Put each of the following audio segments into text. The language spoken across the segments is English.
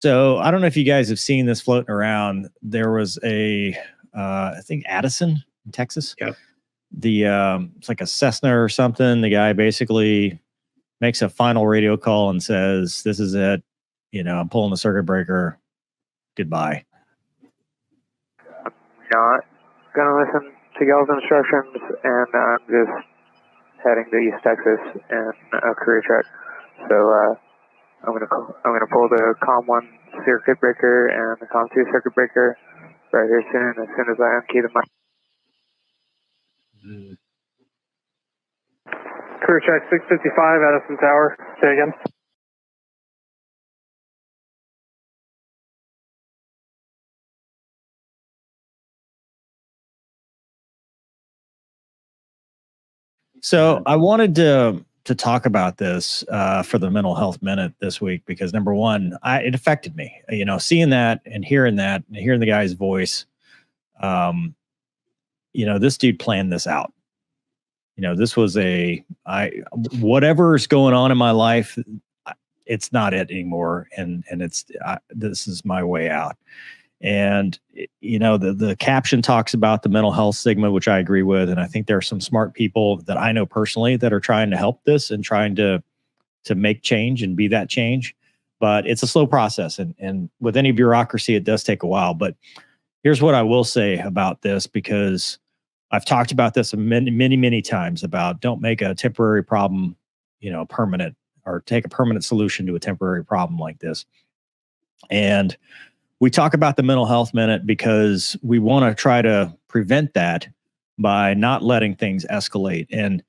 So I don't know if you guys have seen this floating around. There was I think Addison in Texas. Yep. It's like a Cessna or something. The guy basically makes a final radio call and says, "This is it. I'm pulling the circuit breaker. Goodbye." Not gonna listen to y'all's instructions, and I'm just heading to East Texas in a career truck. So I'm gonna pull the COM1 circuit breaker and the COM2 circuit breaker right here soon. As soon as I unkey the mic. Career track 655, Addison Tower. Say again. So I wanted to talk about this for the Mental Health Minute this week because number one, it affected me. Seeing that and hearing the guy's voice. This dude planned this out. This was whatever's going on in my life, it's not it anymore, and this is my way out. And the caption talks about the mental health stigma, which I agree with, and I think there are some smart people that I know personally that are trying to help this and trying to make change and be that change. But it's a slow process, and with any bureaucracy, it does take a while. But here's what I will say about this, because I've talked about this many, many, many times about don't make a temporary problem, permanent, or take a permanent solution to a temporary problem like this. And we talk about the Mental Health Minute because we want to try to prevent that by not letting things escalate. And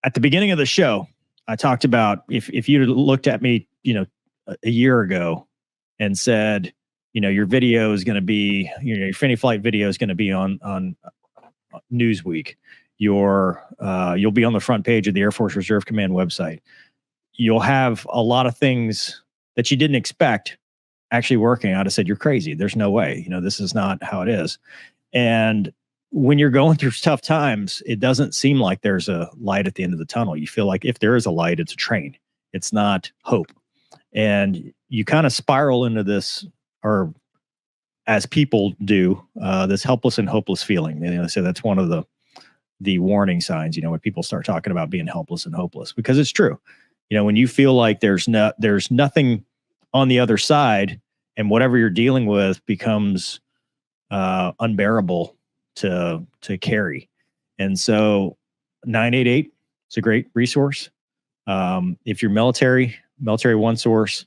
at the beginning of the show, I talked about if you looked at me, a year ago and said, your video is going to be, your Finny Flight video is going to be on Newsweek. You'll be on the front page of the Air Force Reserve Command website. You'll have a lot of things that you didn't expect actually working. I'd have said, you're crazy. There's no way. This is not how it is. And when you're going through tough times, it doesn't seem like there's a light at the end of the tunnel. You feel like if there is a light, it's a train. It's not hope. And you kind of spiral into this, or as people do, this helpless and hopeless feeling. So that's one of the warning signs, when people start talking about being helpless and hopeless, because it's true. When you feel like there's nothing on the other side, and whatever you're dealing with becomes unbearable to carry. And so 988 is a great resource. If you're military One Source,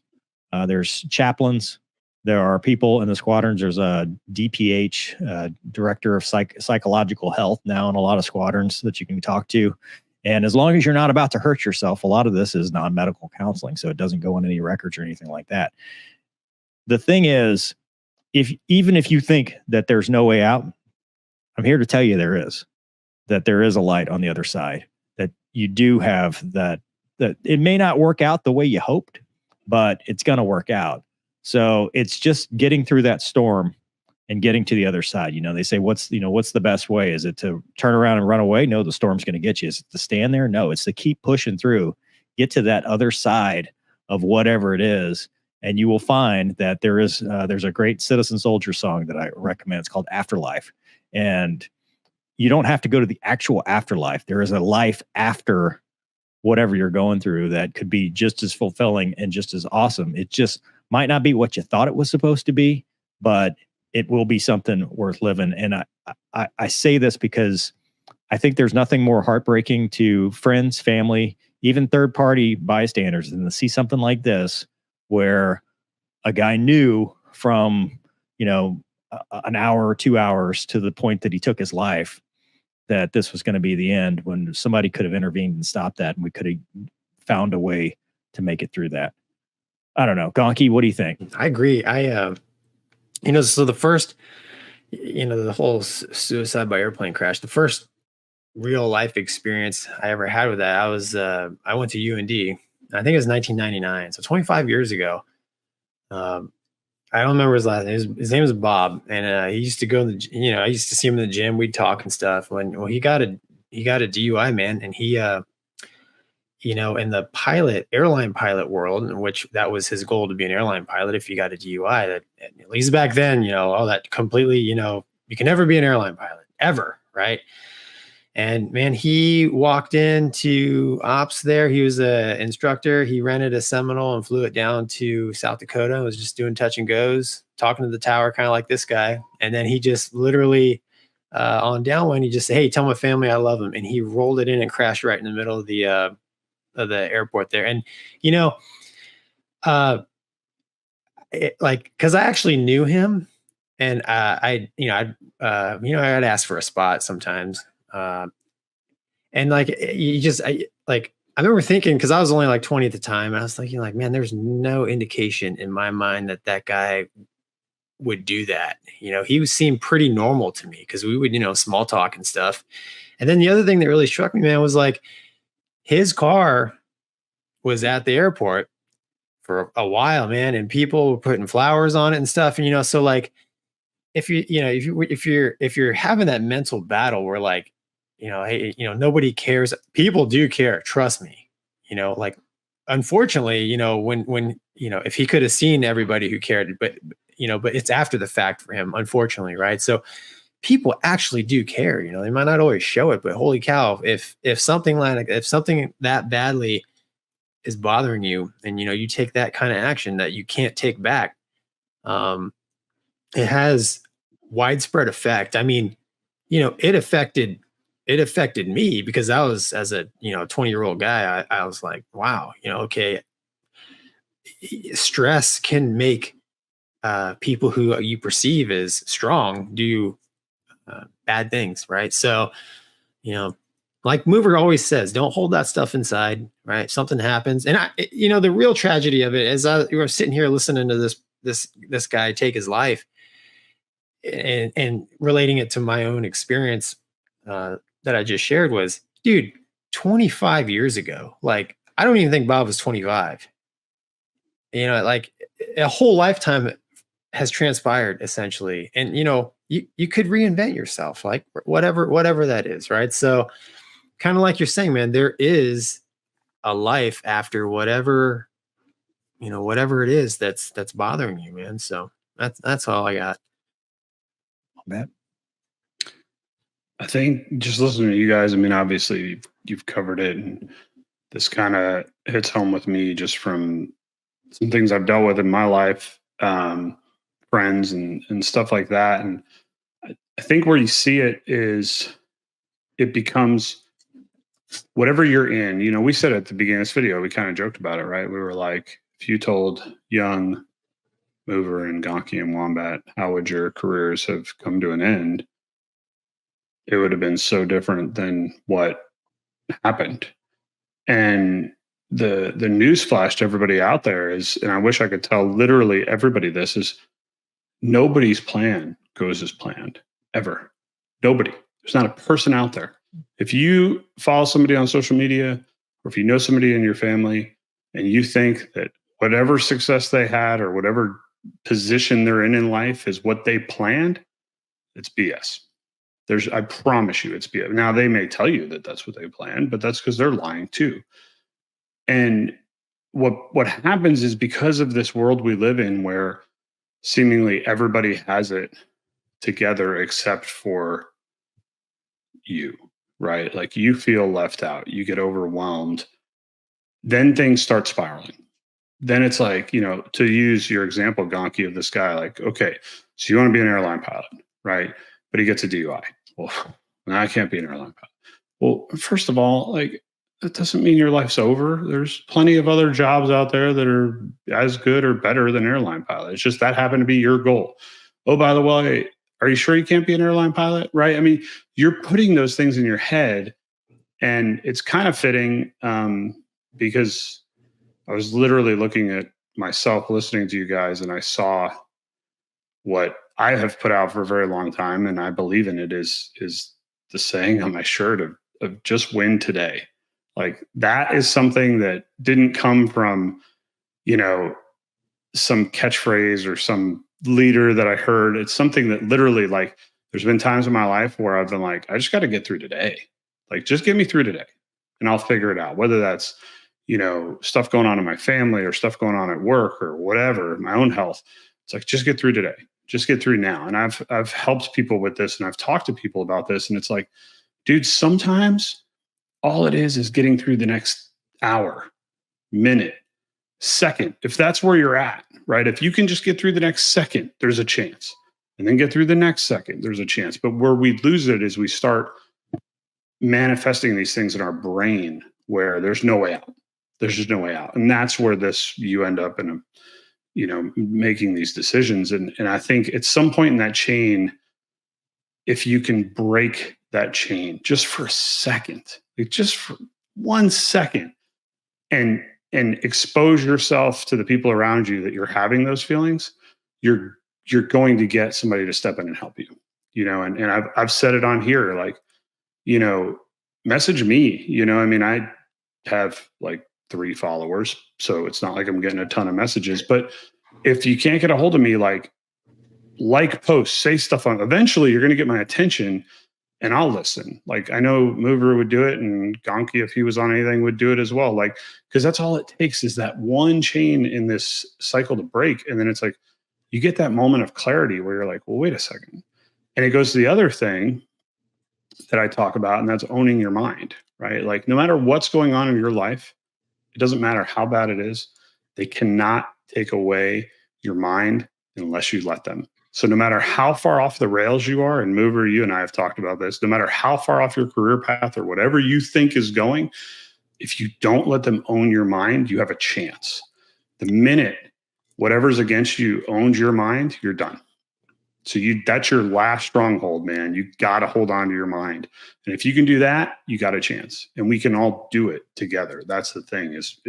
there's chaplains. There are people in the squadrons. There's a DPH, Director of Psychological Health, now in a lot of squadrons that you can talk to. And as long as you're not about to hurt yourself, a lot of this is non-medical counseling, so it doesn't go on any records or anything like that. The thing is, even if you think that there's no way out, I'm here to tell you that there is a light on the other side, that you do have that it may not work out the way you hoped, but it's going to work out. So it's just getting through that storm and getting to the other side. They say, what's the best way? Is it to turn around and run away? No, the storm's going to get you. Is it to stand there? No, it's to keep pushing through, get to that other side of whatever it is. And you will find that there's a great Citizen Soldier song that I recommend. It's called Afterlife. And you don't have to go to the actual afterlife. There is a life after whatever you're going through that could be just as fulfilling and just as awesome. It just might not be what you thought it was supposed to be, but it will be something worth living. And I say this because I think there's nothing more heartbreaking to friends, family, even third-party bystanders than to see something like this, where a guy knew from, an hour or 2 hours to the point that he took his life, that this was going to be the end, when somebody could have intervened and stopped that, and we could have found a way to make it through that. I don't know. Gonky, what do you think? I agree. So the first, the whole suicide by airplane crash, the first real life experience I ever had with that, I went to UND. I think it was 1999. So 25 years ago. I don't remember his last name. His name was Bob. And he used to go I used to see him in the gym. We'd talk and stuff. He got a DUI, man. And he you know, in the airline pilot world, in which that was his goal to be an airline pilot. If you got a DUI, that at least back then, you know, that completely, you know, you can never be an airline pilot ever. Right. And man, he walked into ops there. He was an instructor. He rented a Seminole and flew it down to South Dakota and was just doing touch and goes, talking to the tower, kind of like this guy. And then he just literally on downwind, he just said, "Hey, tell my family I love them." And he rolled it in and crashed right in the middle of the airport there. And, you know, cause I actually knew him, and I'd ask for a spot sometimes. And like, I remember thinking, cause I was only like 20 at the time, and I was thinking like, man, there's no indication in my mind that guy would do that. You know, he seemed pretty normal to me, cause we would, you know, small talk and stuff. And then the other thing that really struck me, man, was like, his car was at the airport for a while, man, and people were putting flowers on it and stuff. And, you know, so like, if you're having that mental battle where like, you know, hey, you know, nobody cares. People do care. Trust me. You know, like, unfortunately, you know, when, you know, if he could have seen everybody who cared, but it's after the fact for him, unfortunately. Right. So people actually do care, you know, they might not always show it, but holy cow, if something that badly is bothering you, and, you know, you take that kind of action that you can't take back, it has widespread effect. I mean, you know, it affected me, because I was, as a, you know, 20-year-old guy, I was like, wow, you know, okay, stress can make people who you perceive as strong do bad things, right? So, you know, like Mover always says, don't hold that stuff inside, right? Something happens. And you know, the real tragedy of it is, you were sitting here listening to this guy take his life, and relating it to my own experience that I just shared was, dude, 25 years ago, like, I don't even think Bob was 25. You know, like, a whole lifetime has transpired essentially. And, you know, you could reinvent yourself, like whatever that is. Right. So kind of like you're saying, man, there is a life after whatever it is that's bothering you, man. So that's all I got. Matt? I think just listening to you guys, I mean, obviously you've covered it, and this kind of hits home with me just from some things I've dealt with in my life, friends and stuff like that. And I think where you see it is it becomes whatever you're in. You know, we said at the beginning of this video, we kind of joked about it, right? We were like, if you told young Mover and Gonky and Wombat, how would your careers have come to an end? It would have been so different than what happened. And the news flash to everybody out there is, and I wish I could tell literally everybody this, is nobody's plan goes as planned, ever. Nobody. There's not a person out there. If you follow somebody on social media, or if you know somebody in your family, and you think that whatever success they had or whatever position they're in life is what they planned, it's BS. I promise you it's BS. Now, they may tell you that that's what they planned, but that's because they're lying too. And what happens is, because of this world we live in, where seemingly everybody has it together except for you, right? Like, you feel left out, you get overwhelmed, then things start spiraling. Then it's like, you know, to use your example, Gonky, of this guy, like, okay, so you want to be an airline pilot, right? But he gets a DUI. Well, I can't be an airline pilot. Well, first of all, like, that doesn't mean your life's over. There's plenty of other jobs out there that are as good or better than airline pilot. It's just that happened to be your goal. Oh, by the way, are you sure you can't be an airline pilot? Right? I mean, you're putting those things in your head, and it's kind of fitting because I was literally looking at myself listening to you guys, and I saw what I have put out for a very long time, and I believe in it, is the saying on my shirt of just win today. Like, that is something that didn't come from, you know, some catchphrase or some leader that I heard. It's something that literally, like, there's been times in my life where I've been like, I just got to get through today. Like, just get me through today and I'll figure it out. Whether that's, stuff going on in my family or stuff going on at work or whatever, my own health. It's like, just get through today. Just get through now. And I've helped people with this, and I've talked to people about this, and it's like, dude, sometimes all it is getting through the next hour, minute, second. If that's where you're at, right? If you can just get through the next second, there's a chance. And then get through the next second, there's a chance. But where we lose it is we start manifesting these things in our brain where there's no way out. There's just no way out. And that's where you end up in making these decisions. And I think at some point in that chain, if you can break that chain just for a second, just for 1 second, and expose yourself to the people around you that you're having those feelings, you're going to get somebody to step in and help you. And I've said it on here, like, message me. I have like 3 followers, so it's not like I'm getting a ton of messages. But if you can't get a hold of me, like posts, say stuff on. Eventually, you're going to get my attention, and I'll listen. Like, I know Mover would do it, and Gonky, if he was on anything, would do it as well. Like, because that's all it takes is that one chain in this cycle to break, and then it's like you get that moment of clarity where you're like, well, wait a second. And it goes to the other thing that I talk about, and that's owning your mind, right? Like, no matter what's going on in your life, it doesn't matter how bad it is, they cannot take away your mind unless you let them. So no matter how far off the rails you are, and Mover, you and I have talked about this, no matter how far off your career path or whatever you think is going, if you don't let them own your mind, you have a chance. The minute whatever's against you owns your mind, you're done. So that's your last stronghold, man. You got to hold on to your mind. And if you can do that, you got a chance. And we can all do it together. That's the thing, is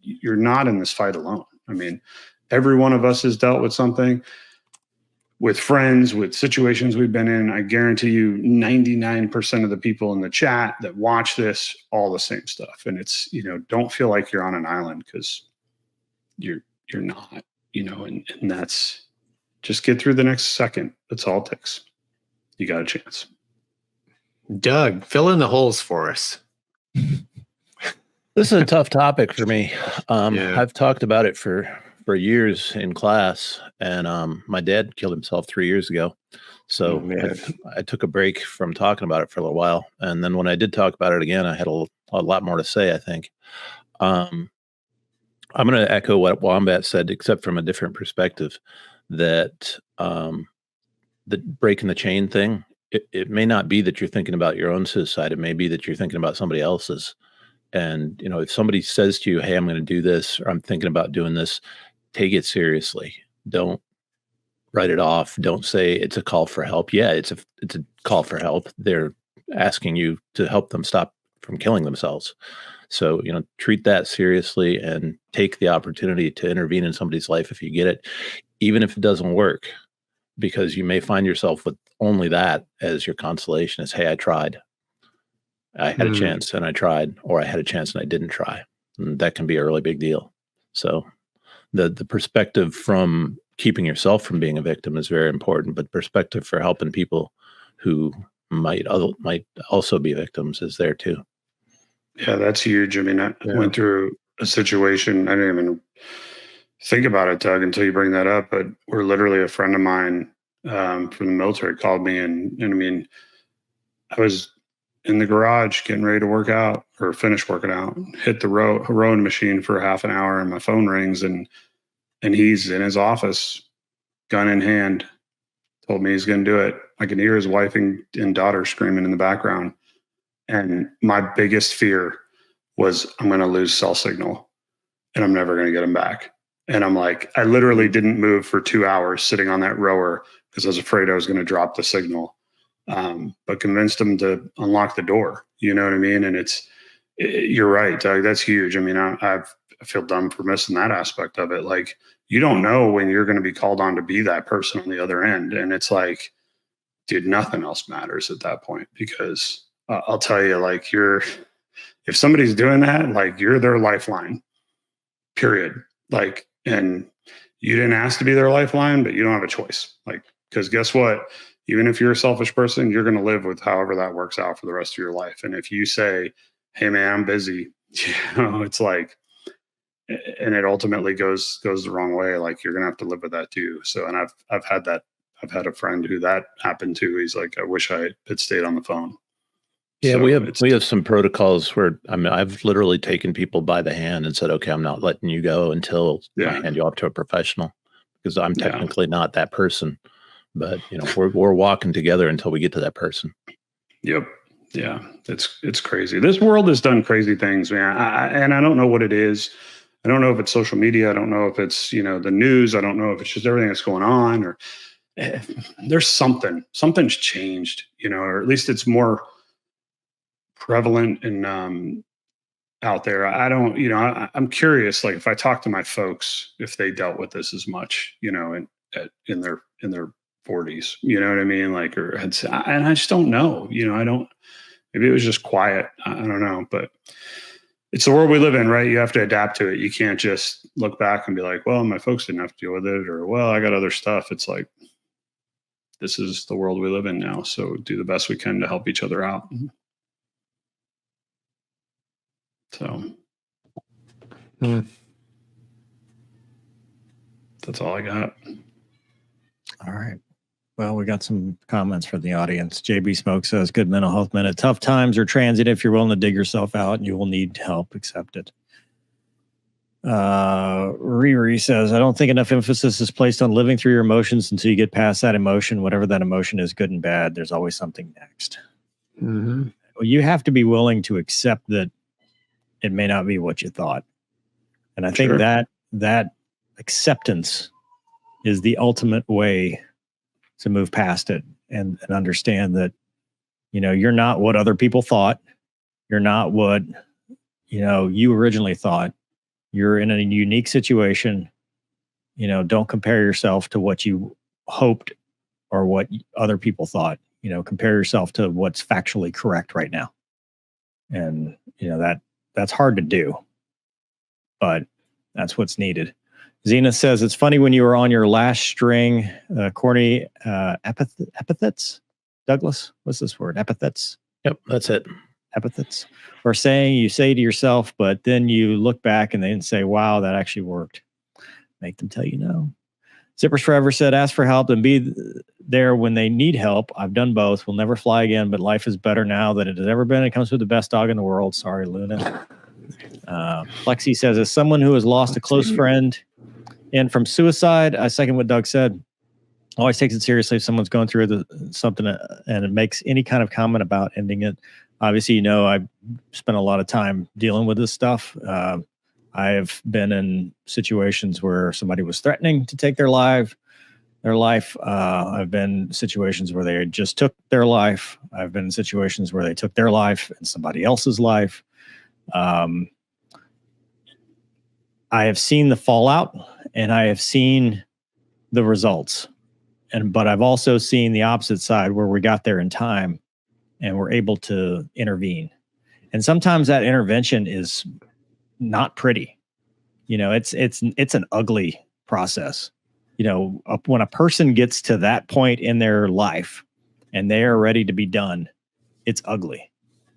you're not in this fight alone. I mean, every one of us has dealt with something, with friends, with situations we've been in. I guarantee you 99% of the people in the chat that watch this, all the same stuff. And it's, don't feel like you're on an island, because you're not, and that's, just get through the next second. That's all it takes. You got a chance. Doug, fill in the holes for us. This is a tough topic for me. I've talked about it for years in class, and my dad killed himself 3 years ago. So I took a break from talking about it for a little while. And then when I did talk about it again, I had a lot more to say, I think. I'm going to echo what Wombat said, except from a different perspective. That the breaking the chain thing, it may not be that you're thinking about your own suicide. It may be that you're thinking about somebody else's. And, if somebody says to you, hey, I'm going to do this, or I'm thinking about doing this, take it seriously. Don't write it off. Don't say it's a call for help. Yeah, it's a call for help. They're asking you to help them stop from killing themselves. So, treat that seriously and take the opportunity to intervene in somebody's life if you get it, even if it doesn't work, because you may find yourself with only that as your consolation is, hey, I tried. I had a chance and I tried, or I had a chance and I didn't try. And that can be a really big deal. So the perspective from keeping yourself from being a victim is very important, but perspective for helping people who might also be victims is there too. Yeah, that's huge. I mean, I went through a situation. I didn't even think about it, Doug, until you bring that up. But we're literally, a friend of mine from the military called me, and I mean, I was in the garage getting ready to work out or finish working out, hit the rowing machine for half an hour, and my phone rings, and he's in his office, gun in hand, told me he's going to do it. I can hear his wife and daughter screaming in the background. And my biggest fear was, I'm going to lose cell signal and I'm never going to get him back. And I'm like, I literally didn't move for 2 hours sitting on that rower because I was afraid I was going to drop the signal. But convinced him to unlock the door. You know what I mean? And you're right, Doug. That's huge. I mean, I feel dumb for missing that aspect of it. Like, you don't know when you're going to be called on to be that person on the other end. And it's like, dude, nothing else matters at that point, because I'll tell you, like, if somebody's doing that, like, you're their lifeline, period. Like, and you didn't ask to be their lifeline, but you don't have a choice. Like, because guess what? Even if you're a selfish person, you're going to live with however that works out for the rest of your life. And if you say, hey man, I'm busy, it's like, and it ultimately goes the wrong way, like you're gonna have to live with that too. So, and I've had that. I've had a friend who that happened to. He's like, I wish I had stayed on the phone. Yeah, So we have some protocols where I've literally taken people by the hand and said, okay, I'm not letting you go until I hand you off to a professional, because I'm technically not that person. But we're walking together until we get to that person. Yep. Yeah, it's crazy. This world has done crazy things, man. And I don't know what it is. I don't know if it's social media. I don't know if it's the news. I don't know if it's just everything that's going on, or there's something's changed, or at least it's more prevalent and out there. I don't, I'm curious. Like if I talk to my folks, if they dealt with this as much, in their 40s, you know what I mean? Like, and I just don't know. I don't. Maybe it was just quiet. I don't know, but it's the world we live in, right? You have to adapt to it. You can't just look back and be like, well, my folks didn't have to deal with it, or, well, I got other stuff. It's like, this is the world we live in now. So do the best we can to help each other out. So that's all I got. All right. Well, we got some comments from the audience. JB Smoke says, good mental health minute. Tough times are transient. If you're willing to dig yourself out and you will need help, accept it. Riri says, I don't think enough emphasis is placed on living through your emotions until you get past that emotion, whatever that emotion is, good and bad. There's always something next. Mm-hmm. Well, you have to be willing to accept that it may not be what you thought. And I think that acceptance is the ultimate way to move past it and understand that, you're not what other people thought. You're not what, you originally thought. You're in a unique situation. Don't compare yourself to what you hoped or what other people thought. Compare yourself to what's factually correct right now. And, that's hard to do, but that's what's needed. Zena says, it's funny when you were on your last string, corny epithets. Douglas, what's this word? Epithets? Yep, that's it. Epithets. Or saying you say to yourself, but then you look back and then say, wow, that actually worked. Make them tell you no. Zippers Forever said, ask for help and be there when they need help. I've done both. We'll never fly again, but life is better now than it has ever been. It comes with the best dog in the world. Sorry, Luna. Lexi says, as someone who has lost a close friend and from suicide, I second what Doug said. Always takes it seriously if someone's going through something and it makes any kind of comment about ending it. Obviously, I spent a lot of time dealing with this stuff. I have been in situations where somebody was threatening to take their life. I've been in situations where they just took their life. I've been in situations where they took their life and somebody else's life. I have seen the fallout and I have seen the results. But I've also seen the opposite side where we got there in time and we're able to intervene. And sometimes that intervention is not pretty. It's an ugly process. When a person gets to that point in their life and they are ready to be done, it's ugly.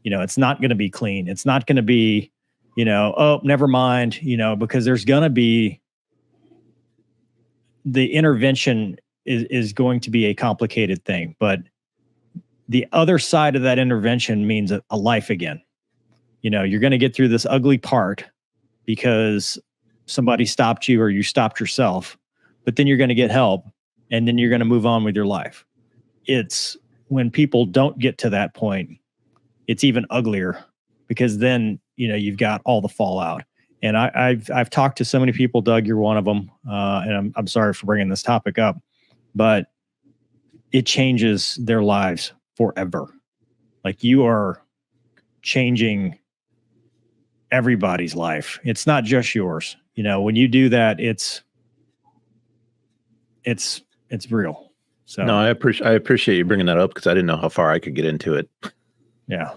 It's not going to be clean. It's not going to be, oh, never mind, because there's going to be the intervention is going to be a complicated thing, but the other side of that intervention means a life again. You're going to get through this ugly part because somebody stopped you or you stopped yourself, but then you're going to get help and then you're going to move on with your life. It's when people don't get to that point, it's even uglier because then, you've got all the fallout. And I've talked to so many people, Doug, you're one of them. And I'm sorry for bringing this topic up, but it changes their lives forever. Like you are changing everybody's life. It's not just yours. When you do that, it's real. So no, I appreciate you bringing that up because I didn't know how far I could get into it. Yeah.